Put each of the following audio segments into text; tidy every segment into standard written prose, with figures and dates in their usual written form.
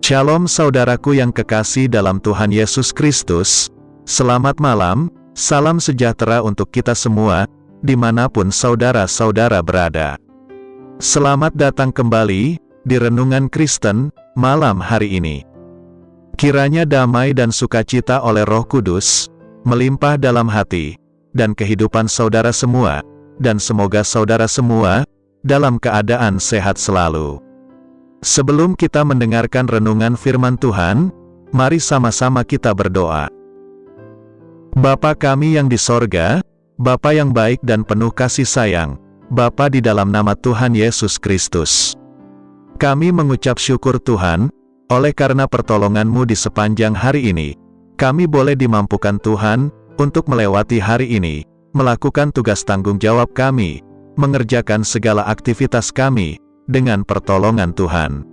Shalom saudaraku yang kekasih dalam Tuhan Yesus Kristus. Selamat malam, salam sejahtera untuk kita semua, dimanapun saudara-saudara berada. Selamat datang kembali di Renungan Kristen malam hari ini. Kiranya damai dan sukacita oleh Roh Kudus melimpah dalam hati dan kehidupan saudara semua, dan semoga saudara semua dalam keadaan sehat selalu. Sebelum kita mendengarkan renungan firman Tuhan, mari sama-sama kita berdoa. Bapa kami yang di sorga, Bapa yang baik dan penuh kasih sayang, Bapa di dalam nama Tuhan Yesus Kristus. Kami mengucap syukur Tuhan, oleh karena pertolongan-Mu di sepanjang hari ini, kami boleh dimampukan Tuhan, untuk melewati hari ini, melakukan tugas tanggung jawab kami, mengerjakan segala aktivitas kami, dengan pertolongan Tuhan.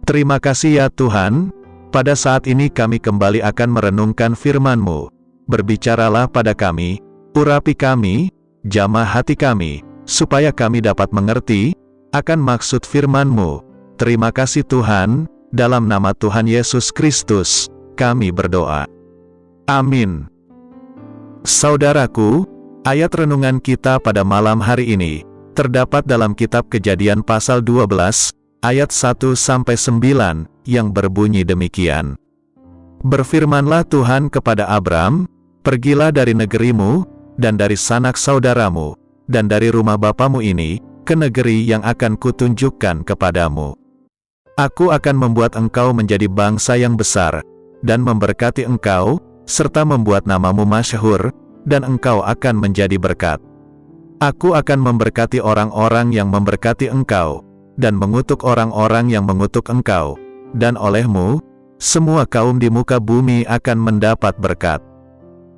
Terima kasih ya Tuhan, pada saat ini kami kembali akan merenungkan firman-Mu. Berbicaralah pada kami, urapi kami, jamah hati kami, supaya kami dapat mengerti akan maksud firman-Mu. Terima kasih Tuhan, dalam nama Tuhan Yesus Kristus, kami berdoa. Amin. Saudaraku, ayat renungan kita pada malam hari ini terdapat dalam kitab Kejadian pasal 12, ayat 1-9, yang berbunyi demikian. Berfirmanlah Tuhan kepada Abram, pergilah dari negerimu, dan dari sanak saudaramu, dan dari rumah bapamu ini, ke negeri yang akan kutunjukkan kepadamu. Aku akan membuat engkau menjadi bangsa yang besar, dan memberkati engkau, serta membuat namamu masyhur, dan engkau akan menjadi berkat. Aku akan memberkati orang-orang yang memberkati engkau, dan mengutuk orang-orang yang mengutuk engkau, dan olehmu, semua kaum di muka bumi akan mendapat berkat.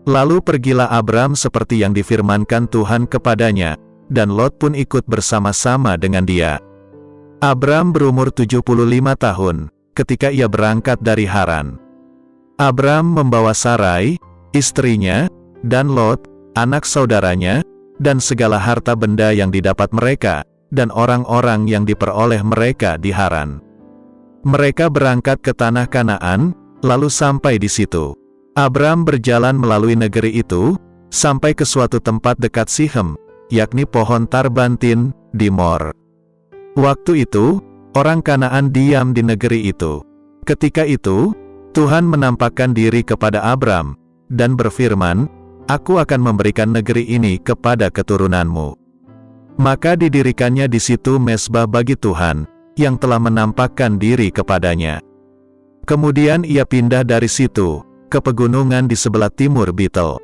Lalu pergilah Abram seperti yang difirmankan Tuhan kepadanya, dan Lot pun ikut bersama-sama dengan dia. Abram berumur 75 tahun, ketika ia berangkat dari Haran. Abram membawa Sarai, istrinya, dan Lot, anak saudaranya, dan segala harta benda yang didapat mereka, dan orang-orang yang diperoleh mereka di Haran. Mereka berangkat ke tanah Kanaan, lalu sampai di situ. Abram berjalan melalui negeri itu, sampai ke suatu tempat dekat Sihem, yakni pohon Tarbantin, di Mor. Waktu itu, orang Kanaan diam di negeri itu. Ketika itu, Tuhan menampakkan diri kepada Abram, dan berfirman, Aku akan memberikan negeri ini kepada keturunanmu. Maka didirikannya di situ mezbah bagi Tuhan, yang telah menampakkan diri kepadanya. Kemudian ia pindah dari situ, ke pegunungan di sebelah timur Betel.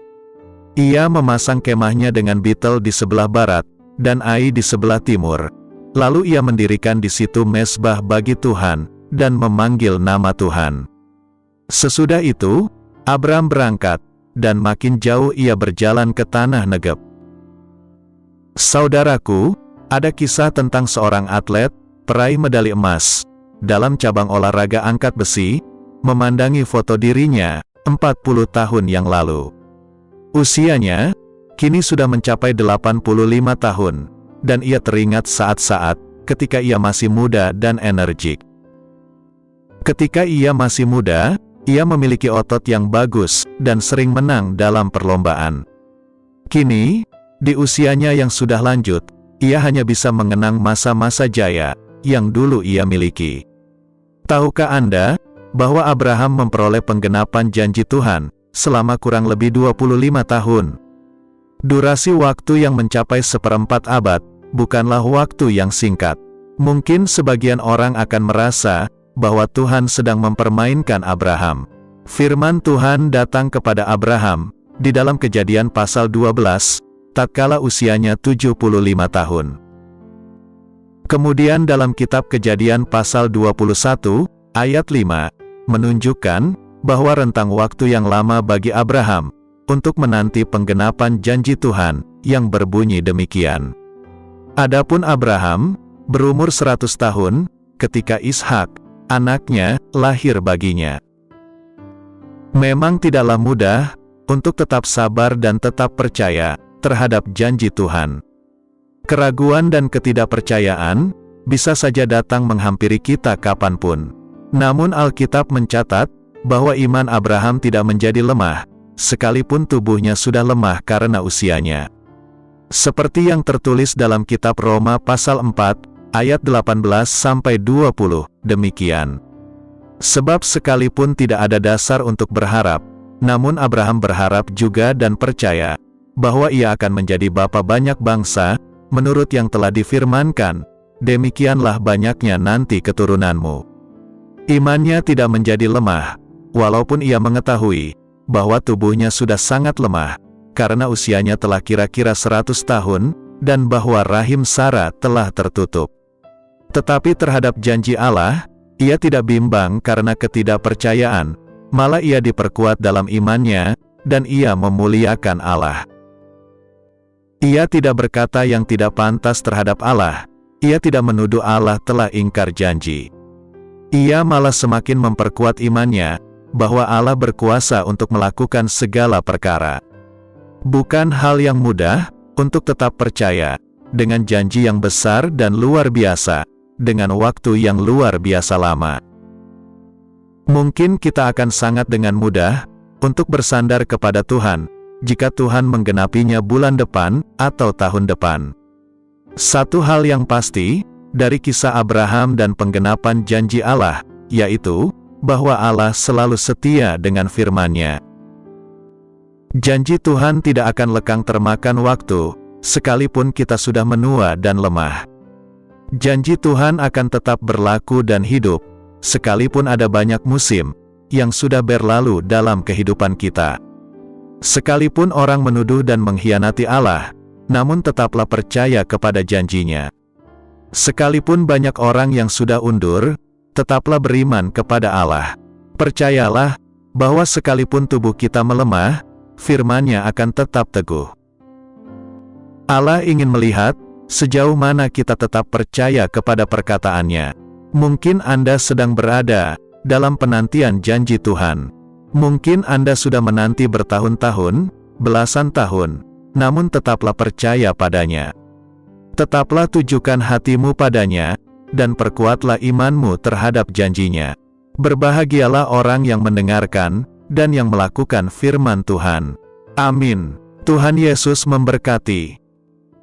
Ia memasang kemahnya dengan Betel di sebelah barat, dan Ai di sebelah timur. Lalu ia mendirikan di situ mezbah bagi Tuhan, dan memanggil nama Tuhan. Sesudah itu, Abram berangkat, dan makin jauh ia berjalan ke tanah Negeb. Saudaraku, ada kisah tentang seorang atlet, peraih medali emas, dalam cabang olahraga angkat besi, memandangi foto dirinya, 40 tahun yang lalu. Usianya, kini sudah mencapai 85 tahun, dan ia teringat saat-saat, ketika ia masih muda dan energik. Ketika ia masih muda, ia memiliki otot yang bagus, dan sering menang dalam perlombaan. Kini, di usianya yang sudah lanjut, ia hanya bisa mengenang masa-masa jaya, yang dulu ia miliki. Tahukah Anda, bahwa Abraham memperoleh penggenapan janji Tuhan, selama kurang lebih 25 tahun? Durasi waktu yang mencapai 1/4 abad, bukanlah waktu yang singkat. Mungkin sebagian orang akan merasa, bahwa Tuhan sedang mempermainkan Abraham. Firman Tuhan datang kepada Abraham, di dalam Kejadian pasal 12, tatkala usianya 75 tahun. Kemudian dalam kitab Kejadian pasal 21, ayat 5, menunjukkan, bahwa rentang waktu yang lama bagi Abraham, untuk menanti penggenapan janji Tuhan, yang berbunyi demikian. Adapun Abraham, berumur 100 tahun, ketika Ishak, anaknya, lahir baginya. Memang tidaklah mudah, untuk tetap sabar dan tetap percaya, terhadap janji Tuhan. Keraguan dan ketidakpercayaan, bisa saja datang menghampiri kita kapanpun. Namun Alkitab mencatat bahwa iman Abraham tidak menjadi lemah, sekalipun tubuhnya sudah lemah karena usianya. Seperti yang tertulis dalam kitab Roma pasal 4, ayat 18-20, demikian. Sebab sekalipun tidak ada dasar untuk berharap, namun Abraham berharap juga dan percaya bahwa ia akan menjadi bapa banyak bangsa, menurut yang telah difirmankan, demikianlah banyaknya nanti keturunanmu. Imannya tidak menjadi lemah, walaupun ia mengetahui bahwa tubuhnya sudah sangat lemah, karena usianya telah kira-kira 100 tahun, dan bahwa rahim Sarah telah tertutup. Tetapi terhadap janji Allah, ia tidak bimbang karena ketidakpercayaan, malah ia diperkuat dalam imannya, dan ia memuliakan Allah. Ia tidak berkata yang tidak pantas terhadap Allah, ia tidak menuduh Allah telah ingkar janji. Ia malah semakin memperkuat imannya, bahwa Allah berkuasa untuk melakukan segala perkara. Bukan hal yang mudah, untuk tetap percaya, dengan janji yang besar dan luar biasa, dengan waktu yang luar biasa lama. Mungkin kita akan sangat dengan mudah, untuk bersandar kepada Tuhan, jika Tuhan menggenapinya bulan depan, atau tahun depan. Satu hal yang pasti, dari kisah Abraham dan penggenapan janji Allah, yaitu, bahwa Allah selalu setia dengan firman-Nya. Janji Tuhan tidak akan lekang termakan waktu, sekalipun kita sudah menua dan lemah. Janji Tuhan akan tetap berlaku dan hidup, sekalipun ada banyak musim, yang sudah berlalu dalam kehidupan kita. Sekalipun orang menuduh dan mengkhianati Allah, namun tetaplah percaya kepada janji-Nya. Sekalipun banyak orang yang sudah undur, tetaplah beriman kepada Allah. Percayalah, bahwa sekalipun tubuh kita melemah, firman-Nya akan tetap teguh. Allah ingin melihat, sejauh mana kita tetap percaya kepada perkataan-Nya. Mungkin Anda sedang berada dalam penantian janji Tuhan. Mungkin Anda sudah menanti bertahun-tahun, belasan tahun, namun tetaplah percaya padanya. Tetaplah tujukan hatimu padanya, dan perkuatlah imanmu terhadap janji-Nya. Berbahagialah orang yang mendengarkan, dan yang melakukan firman Tuhan. Amin. Tuhan Yesus memberkati.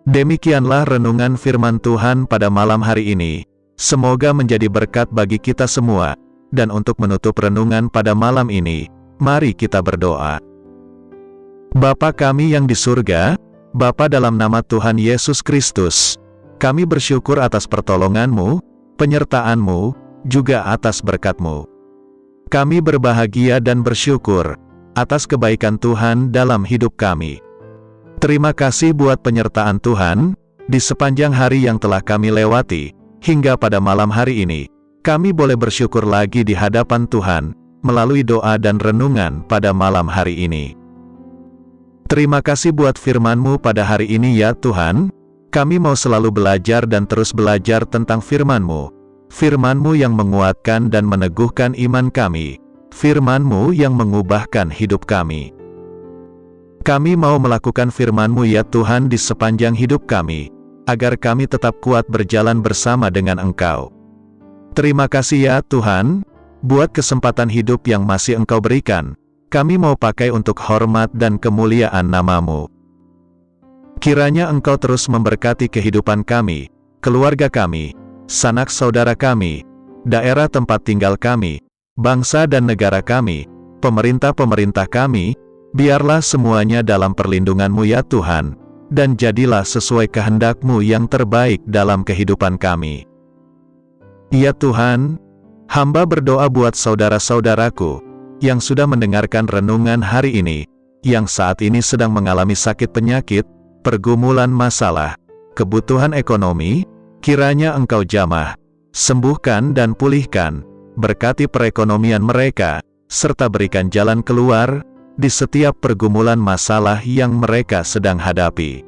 Demikianlah renungan firman Tuhan pada malam hari ini. Semoga menjadi berkat bagi kita semua. Dan untuk menutup renungan pada malam ini, mari kita berdoa. Bapa kami yang di surga, Bapa dalam nama Tuhan Yesus Kristus, kami bersyukur atas pertolongan-Mu, penyertaan-Mu, juga atas berkat-Mu. Kami berbahagia dan bersyukur atas kebaikan Tuhan dalam hidup kami. Terima kasih buat penyertaan Tuhan di sepanjang hari yang telah kami lewati, hingga pada malam hari ini, kami boleh bersyukur lagi di hadapan Tuhan, melalui doa dan renungan pada malam hari ini. Terima kasih buat firman-Mu pada hari ini ya Tuhan, kami mau selalu belajar dan terus belajar tentang firman-Mu. Firman-Mu yang menguatkan dan meneguhkan iman kami, firman-Mu yang mengubahkan hidup kami. Kami mau melakukan firman-Mu ya Tuhan di sepanjang hidup kami, agar kami tetap kuat berjalan bersama dengan Engkau. Terima kasih ya Tuhan, buat kesempatan hidup yang masih Engkau berikan. Kami mau pakai untuk hormat dan kemuliaan nama-Mu. Kiranya Engkau terus memberkati kehidupan kami, keluarga kami, sanak saudara kami, daerah tempat tinggal kami, bangsa dan negara kami, pemerintah-pemerintah kami, biarlah semuanya dalam perlindungan-Mu ya Tuhan, dan jadilah sesuai kehendak-Mu yang terbaik dalam kehidupan kami. Ya Tuhan, hamba berdoa buat saudara-saudaraku, yang sudah mendengarkan renungan hari ini, yang saat ini sedang mengalami sakit penyakit, pergumulan masalah, kebutuhan ekonomi, kiranya Engkau jamah, sembuhkan dan pulihkan, berkati perekonomian mereka, serta berikan jalan keluar, di setiap pergumulan masalah yang mereka sedang hadapi.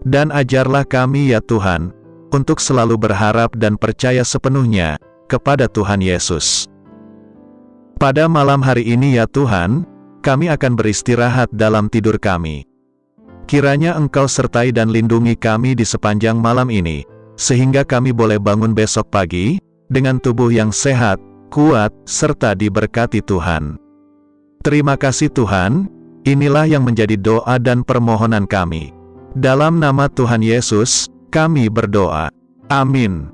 Dan ajarlah kami ya Tuhan, untuk selalu berharap dan percaya sepenuhnya, kepada Tuhan Yesus. Pada malam hari ini ya Tuhan, kami akan beristirahat dalam tidur kami. Kiranya Engkau sertai dan lindungi kami di sepanjang malam ini, sehingga kami boleh bangun besok pagi, dengan tubuh yang sehat, kuat, serta diberkati Tuhan. Terima kasih Tuhan, inilah yang menjadi doa dan permohonan kami. Dalam nama Tuhan Yesus, kami berdoa. Amin.